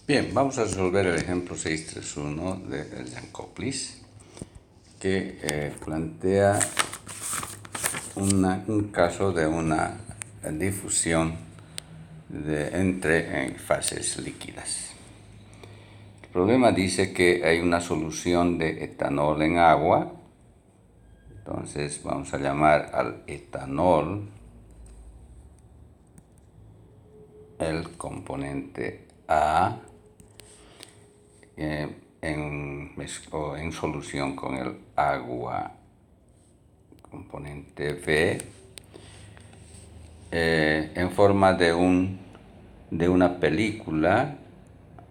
Bien, vamos a resolver el ejemplo 631 de Jankoplis, que plantea un caso de una difusión entre fases líquidas. El problema dice que hay una solución de etanol en agua. Entonces vamos a llamar al etanol el componente A en solución con el agua, componente B, en forma de una película.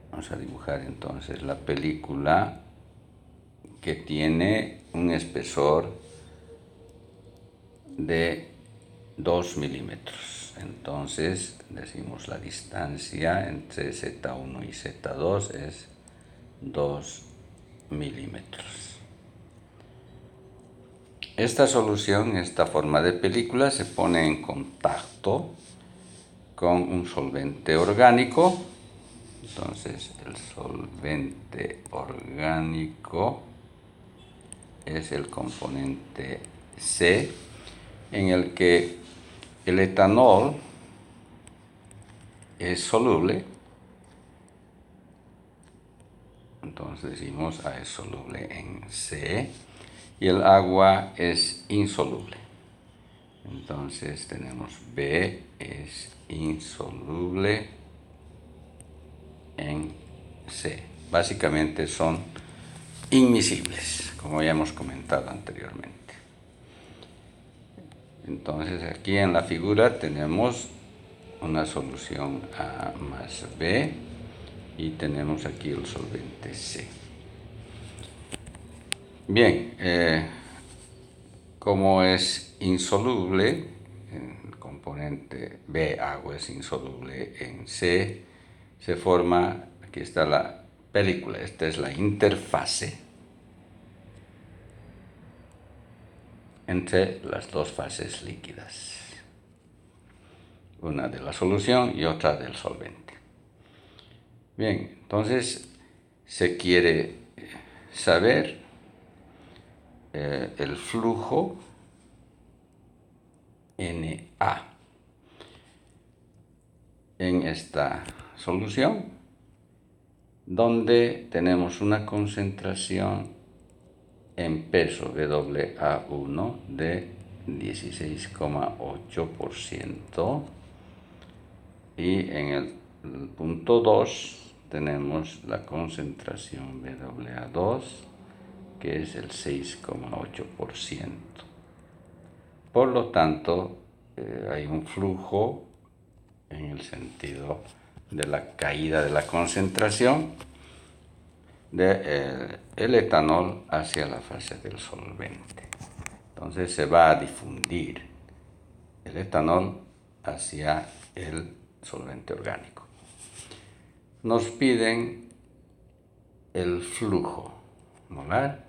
Vamos a dibujar entonces la película que tiene un espesor de 2 milímetros. Entonces decimos la distancia entre Z1 y Z2 es 2 milímetros. Esta solución, esta forma de película, se pone en contacto con un solvente orgánico. Entonces el solvente orgánico es el componente C, en el que el etanol es soluble. Entonces decimos A es soluble en C y el agua es insoluble. Entonces tenemos B es insoluble en C. Básicamente son inmiscibles, como ya hemos comentado anteriormente. Entonces aquí en la figura tenemos una solución A más B y tenemos aquí el solvente C. Bien, como es insoluble, el componente B, agua, es insoluble en C, se forma, aquí está la película, esta es la interfase entre las dos fases líquidas, una de la solución y otra del solvente. Bien, entonces se quiere saber el flujo NA en esta solución, donde tenemos una concentración en peso WA1 de 16,8% y en el punto 2 tenemos la concentración WA2 que es el 6,8%. Por lo tanto, hay un flujo en el sentido de la caída de la concentración del etanol hacia la fase del solvente. Entonces se va a difundir el etanol hacia el solvente orgánico. Nos piden el flujo molar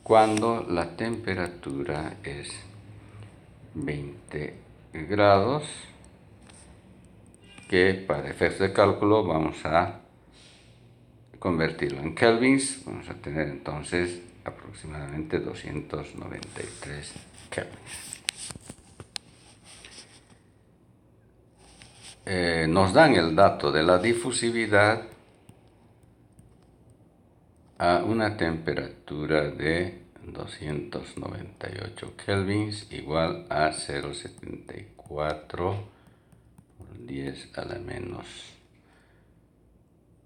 cuando la temperatura es 20 grados, que para efectos de cálculo vamos a convertirlo en kelvins. Vamos a tener entonces aproximadamente 293 kelvins. Nos dan el dato de la difusividad a una temperatura de 298 kelvins igual a 0,74 por 10 a la menos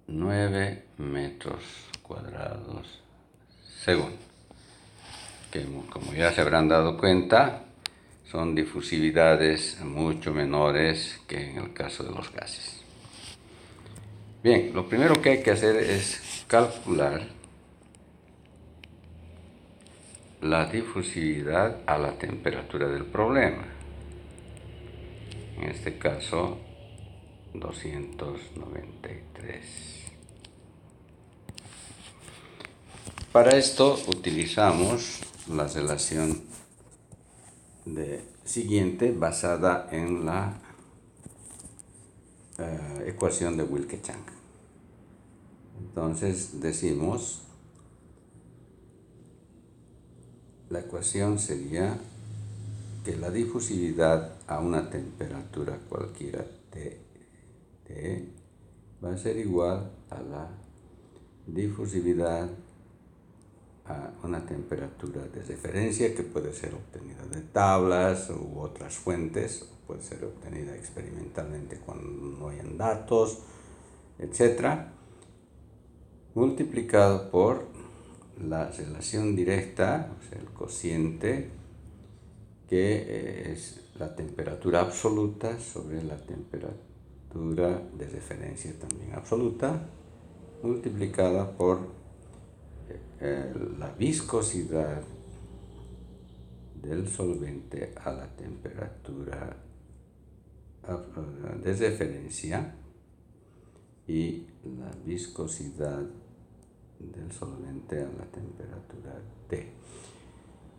9 metros cuadrados segundo, que como ya se habrán dado cuenta son difusividades mucho menores que en el caso de los gases. Bien, lo primero que hay que hacer es calcular la difusividad a la temperatura del problema. En este caso 293. Para esto utilizamos la relación siguiente basada en la ecuación de Wilke-Chang. Entonces decimos, la ecuación sería que la difusividad a una temperatura cualquiera T va a ser igual a la difusividad a una temperatura de referencia que puede ser obtenida de tablas u otras fuentes, puede ser obtenida experimentalmente cuando no hayan datos, etc., multiplicado por la relación directa, o sea, el cociente, que es la temperatura absoluta sobre la temperatura de referencia también absoluta, multiplicada por la viscosidad del solvente a la temperatura de referencia y la viscosidad del solvente a la temperatura T.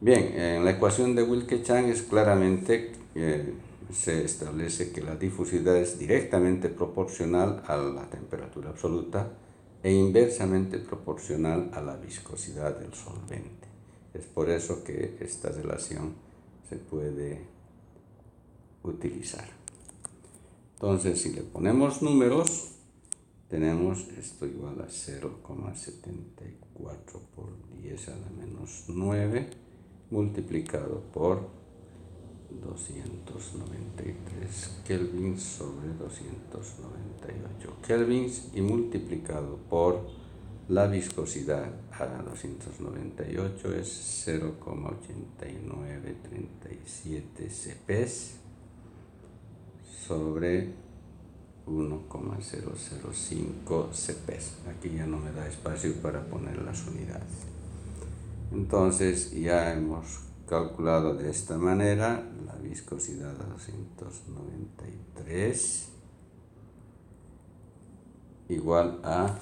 Bien, en la ecuación de Wilke-Chan es claramente se establece que la difusividad es directamente proporcional a la temperatura absoluta e inversamente proporcional a la viscosidad del solvente. Es por eso que esta relación se puede utilizar. Entonces, si le ponemos números, tenemos esto igual a 0,74 por 10 a la menos 9 multiplicado por 293 kelvins sobre 298 kelvins y multiplicado por la viscosidad a 298 es 0,8937 cepes sobre 1,005 cepes. Aquí ya no me da espacio para poner las unidades. Entonces ya hemos calculado de esta manera la viscosidad a 293 igual a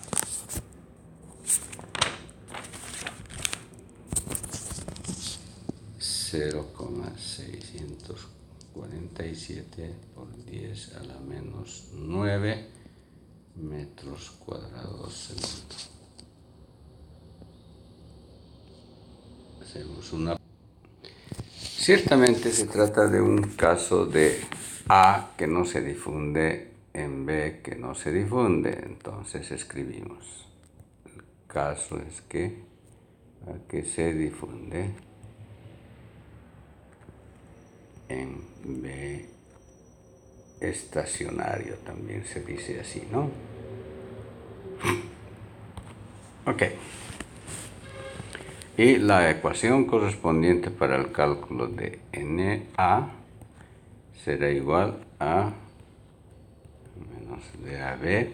0,647 por 10 a la menos 9 metros cuadrados segundo. Hacemos una. Ciertamente se trata de un caso de A que no se difunde en B que no se difunde. Entonces escribimos. El caso es que A que se difunde en B estacionario, también se dice así, ¿no? Ok. Y la ecuación correspondiente para el cálculo de NA será igual a menos DAB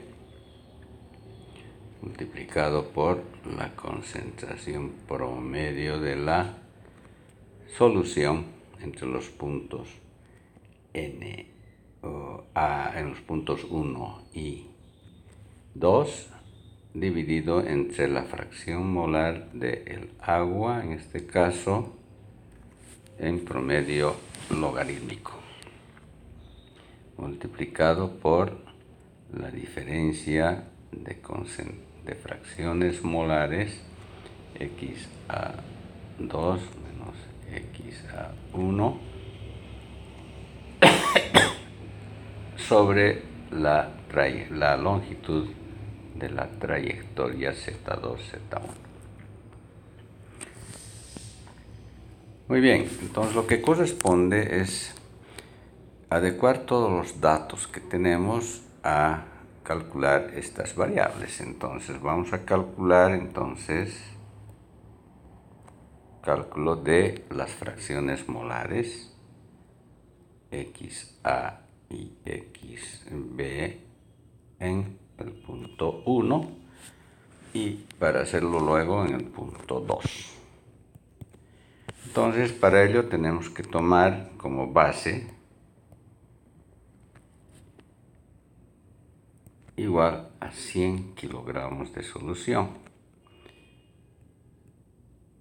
multiplicado por la concentración promedio de la solución entre los puntos N o A en los puntos 1 y 2 dividido entre la fracción molar del agua, en este caso en promedio logarítmico, multiplicado por la diferencia de fracciones molares x a 2 menos x a 1 sobre la longitud de la trayectoria Z2, Z1. Muy bien, entonces lo que corresponde es adecuar todos los datos que tenemos a calcular estas variables. Entonces vamos a calcular cálculo de las fracciones molares XA y XB en el punto 1 y para hacerlo luego en el punto 2. Entonces para ello tenemos que tomar como base igual a 100 kilogramos de solución.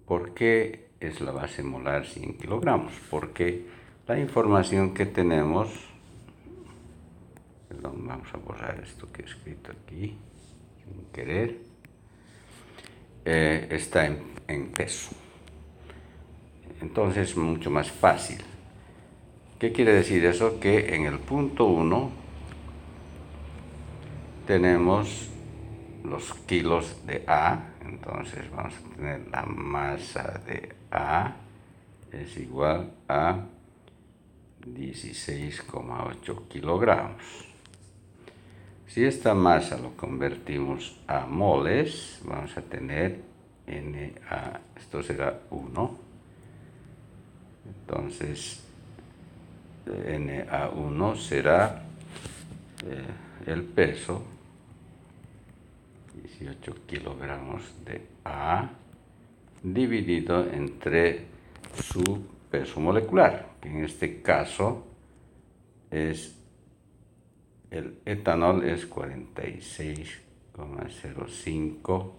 ¿Por qué es la base molar 100 kilogramos? Porque la información que tenemos, perdón, vamos a borrar esto que he escrito aquí sin querer. está en peso. Entonces, mucho más fácil. ¿Qué quiere decir eso? Que en el punto 1 tenemos los kilos de A. Entonces vamos a tener la masa de A es igual a 16,8 kilogramos. Si esta masa lo convertimos a moles, vamos a tener Na, esto será 1. Entonces, Na1 será el peso, 18 kilogramos de A, dividido entre su peso molecular, que en este caso es el etanol es 46,05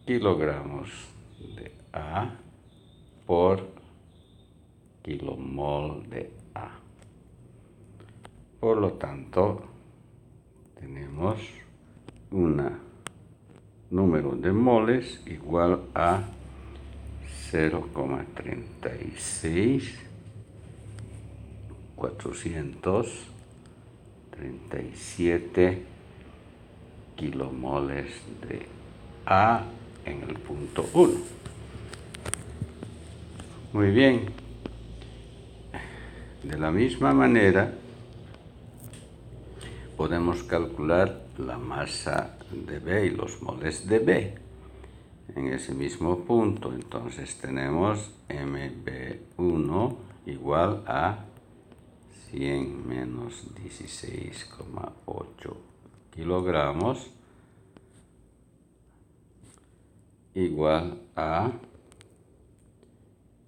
kilogramos de A por kilomol de A. Por lo tanto, tenemos un número de moles igual a 0,36437 kilomoles de A en el punto 1. Muy bien. De la misma manera, podemos calcular la masa de B y los moles de B en ese mismo punto. Entonces tenemos MB1 igual a 100 menos 16,8 kilogramos igual a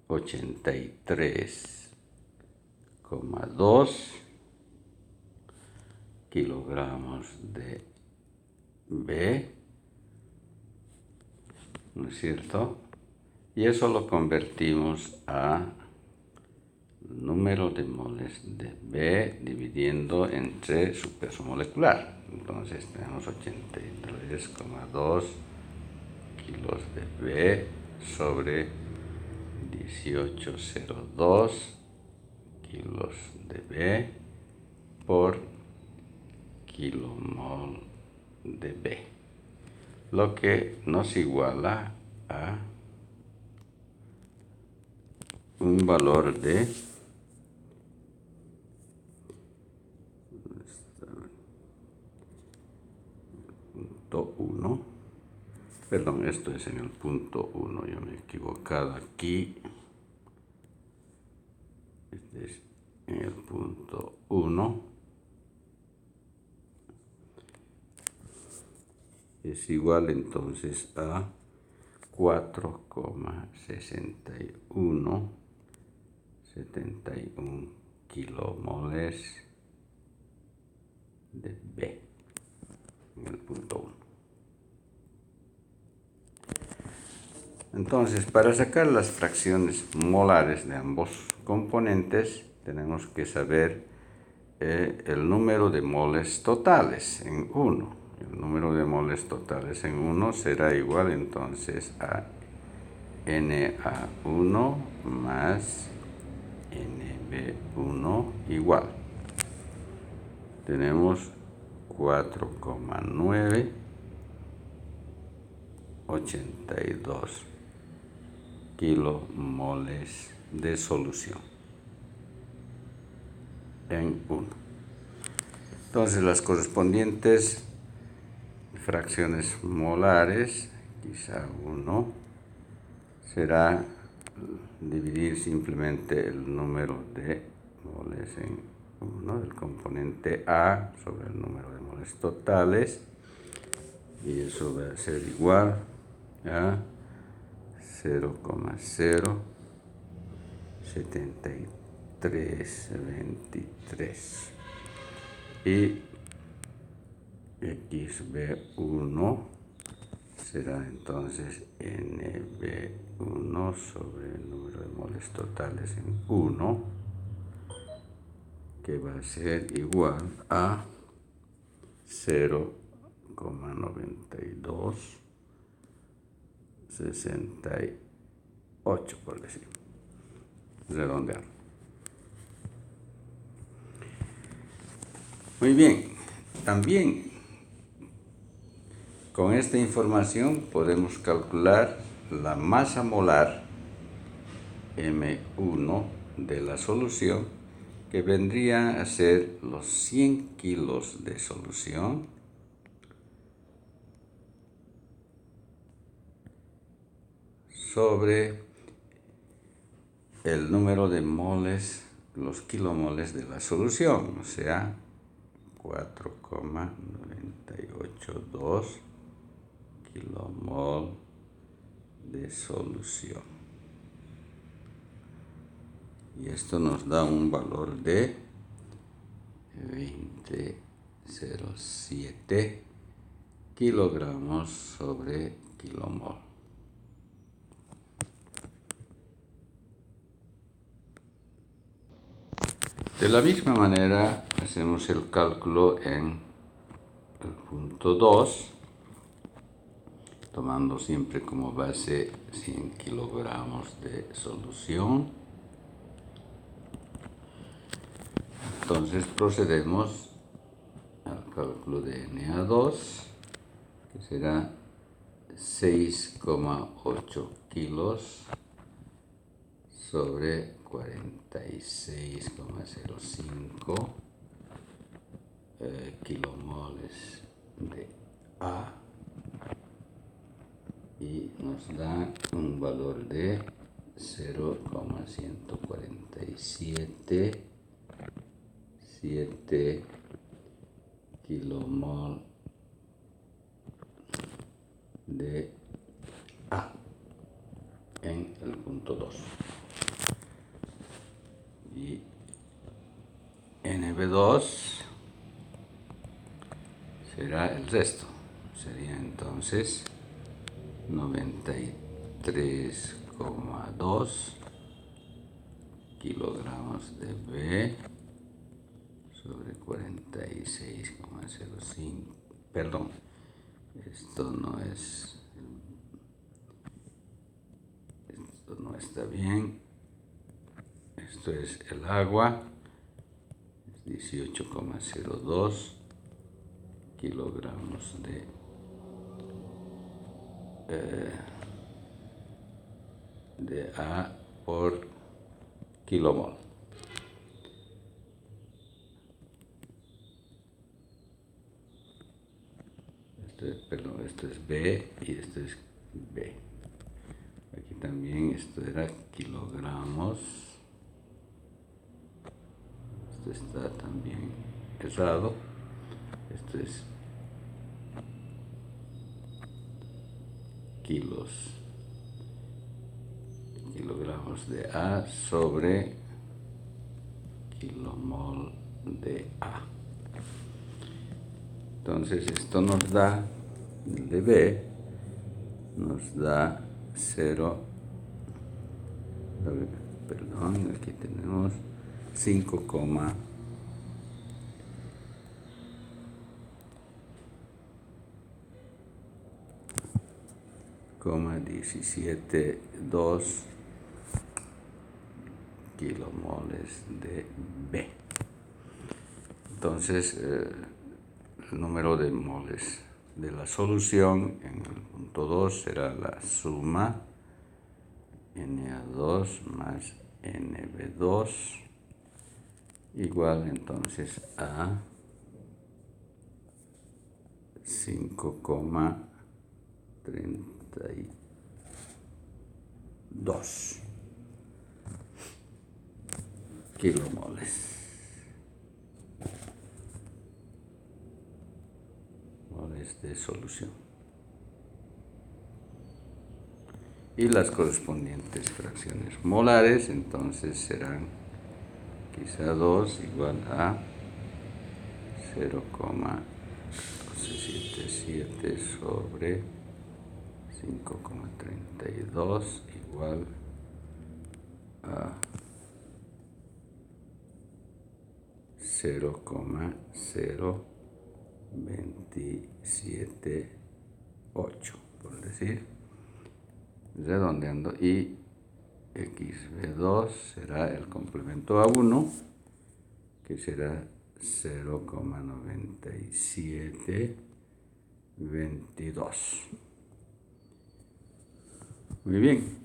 83,2 kilogramos de B, ¿no es cierto? Y eso lo convertimos a número de moles de B dividiendo entre su peso molecular. Entonces tenemos 83,2 kilos de B sobre 18,02 kilos de B por kilomol de B, lo que nos iguala a un valor de 1. Perdón, esto es en el punto 1, yo me he equivocado aquí. Este es en el punto 1. Es igual entonces a 4,6171 kilomoles de B en el punto 1. Entonces, para sacar las fracciones molares de ambos componentes, tenemos que saber el número de moles totales en 1. El número de moles totales en 1 será igual entonces a Na1 más Nb1 igual. Tenemos 4,982 kilomoles de solución en 1. Entonces las correspondientes fracciones molares, quizá 1, será dividir simplemente el número de moles en 1 del componente A sobre el número de moles totales, y eso va a ser igual a 0,07323 y xB1 será entonces NB1 sobre el número de moles totales en 1, que va a ser igual a 0,073 4,9268, por decir, redondear. Muy bien, también con esta información podemos calcular la masa molar M1 de la solución, que vendría a ser los 100 kilos de solución sobre el número de moles, los kilomoles de la solución, o sea, 4,982 kilomol de solución. Y esto nos da un valor de 20,07 kilogramos sobre kilomol. De la misma manera hacemos el cálculo en el punto 2, tomando siempre como base 100 kilogramos de solución. Entonces procedemos al cálculo de Na2, que será 6,8 kilos sobre 46,05 kilomoles de A, y nos da un valor de 0,147 kilomol de A en el punto 2. Y NB2 será el resto, sería entonces 93,2 kilogramos de B sobre 46,05. Perdón, esto no está bien. Esto es el agua, 18,02 kilogramos de A por kilomol. Esto es B y esto es B. Aquí también esto era kilogramos. Esto está también errado. Esto es kilogramos de A sobre kilomol de A. Entonces esto nos da, de B, nos da 0, perdón, aquí tenemos 5,172 kilomoles de B. Entonces, el número de moles de la solución en el punto 2 será la suma Na2 más Nb2 igual entonces a 5,32 kilomoles de solución, y las correspondientes fracciones molares entonces serán quizá 2 igual a 0,77 sobre 5,32 igual a 0,0 27,8, por decir, redondeando, y xb2 será el complemento a 1, que será 0,9722. Muy bien.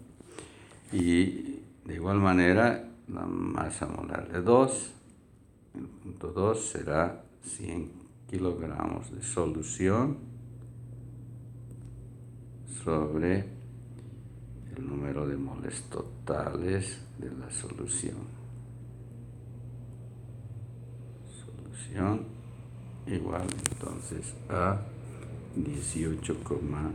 Y de igual manera, la masa molar de 2, el punto 2 será 100 kilogramos de solución sobre el número de moles totales de la solución. Solución igual entonces a 18,8.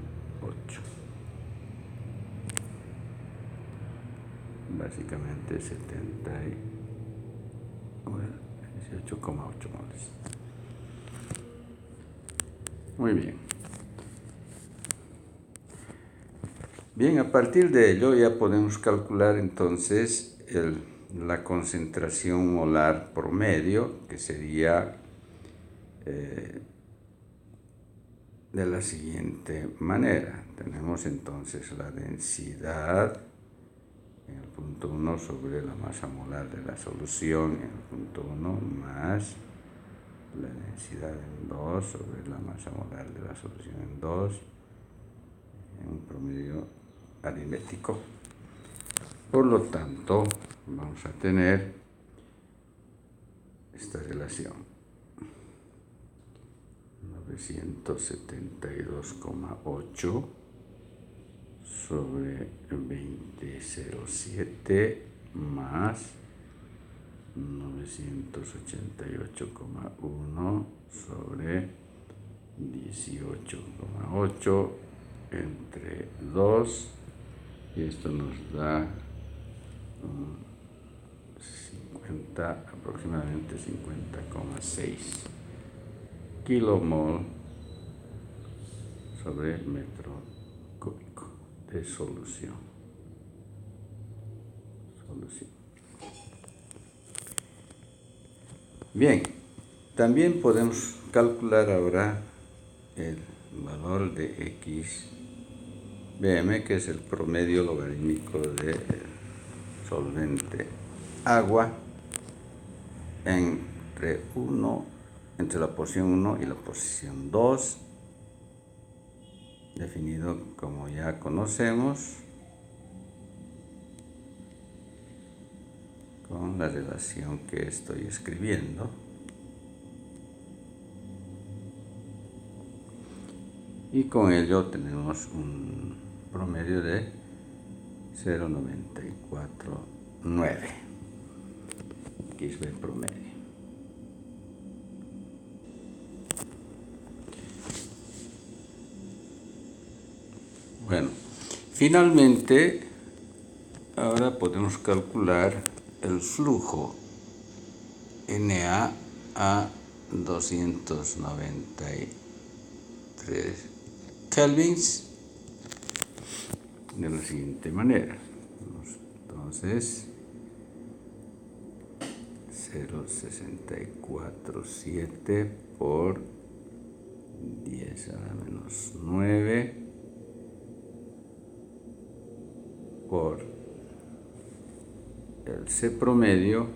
Básicamente 18,8 moles. Muy bien. Bien, a partir de ello ya podemos calcular entonces la concentración molar promedio, que sería de la siguiente manera. Tenemos entonces la densidad en el punto 1 sobre la masa molar de la solución en el punto 1 más la densidad en 2 sobre la masa molar de la solución en 2 en un promedio aritmético. Por lo tanto, vamos a tener esta relación: 972,8 sobre 20,07 más 988,1 sobre 18,8 entre 2, y esto nos da aproximadamente 50,6 kilomol sobre metro cúbico de solución. Bien, también podemos calcular ahora el valor de xbm, que es el promedio logarítmico del solvente agua entre la posición 1 y la posición 2, definido como ya conocemos con la relación que estoy escribiendo. Y con ello tenemos un promedio de 0,949 xb promedio. Bueno, finalmente ahora podemos calcular el flujo Na a 293 kelvins de la siguiente manera. Entonces 0,647 por 10 a la menos 9 por el C promedio,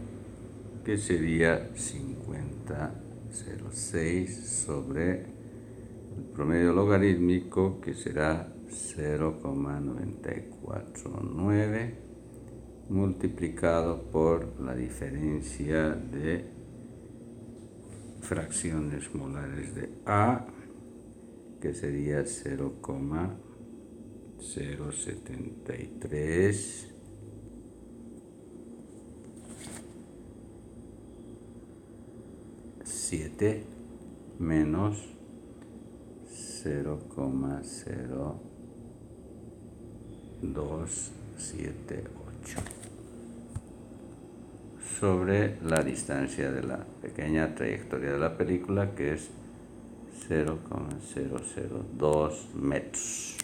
que sería 50,06 sobre el promedio logarítmico, que será 0,949 multiplicado por la diferencia de fracciones molares de A, que sería 0,073 menos 0,0278 sobre la distancia de la pequeña trayectoria de la película, que es 0,002 metros,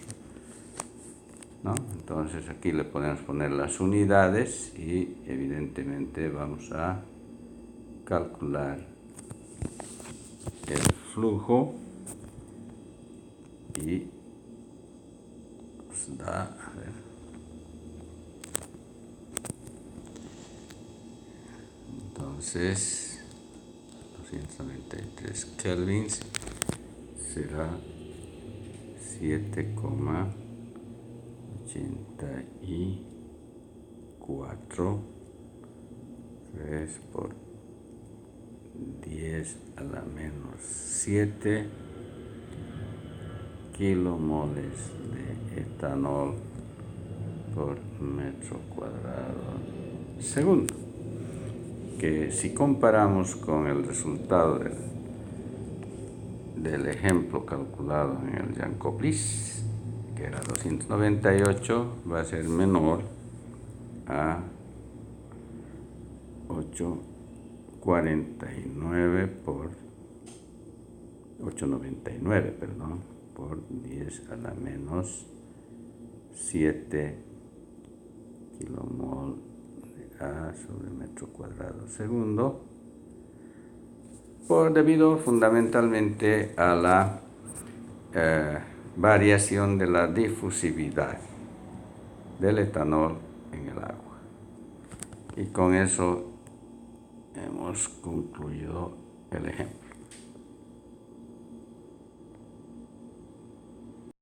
¿no? Entonces aquí le podemos poner las unidades y evidentemente vamos a calcular el flujo y nos da, a ver, entonces 293 kelvins será 7,84, 3 por 10 a la menos 7 kilomoles de etanol por metro cuadrado segundo, que si comparamos con el resultado del ejemplo calculado en el Jankowitz, que era 298, va a ser menor a 8,49 por 8,99, perdón, por 10 a la menos 7 kilomol de A sobre metro cuadrado segundo, debido fundamentalmente a la variación de la difusividad del etanol en el agua. Y con eso hemos concluido el ejemplo.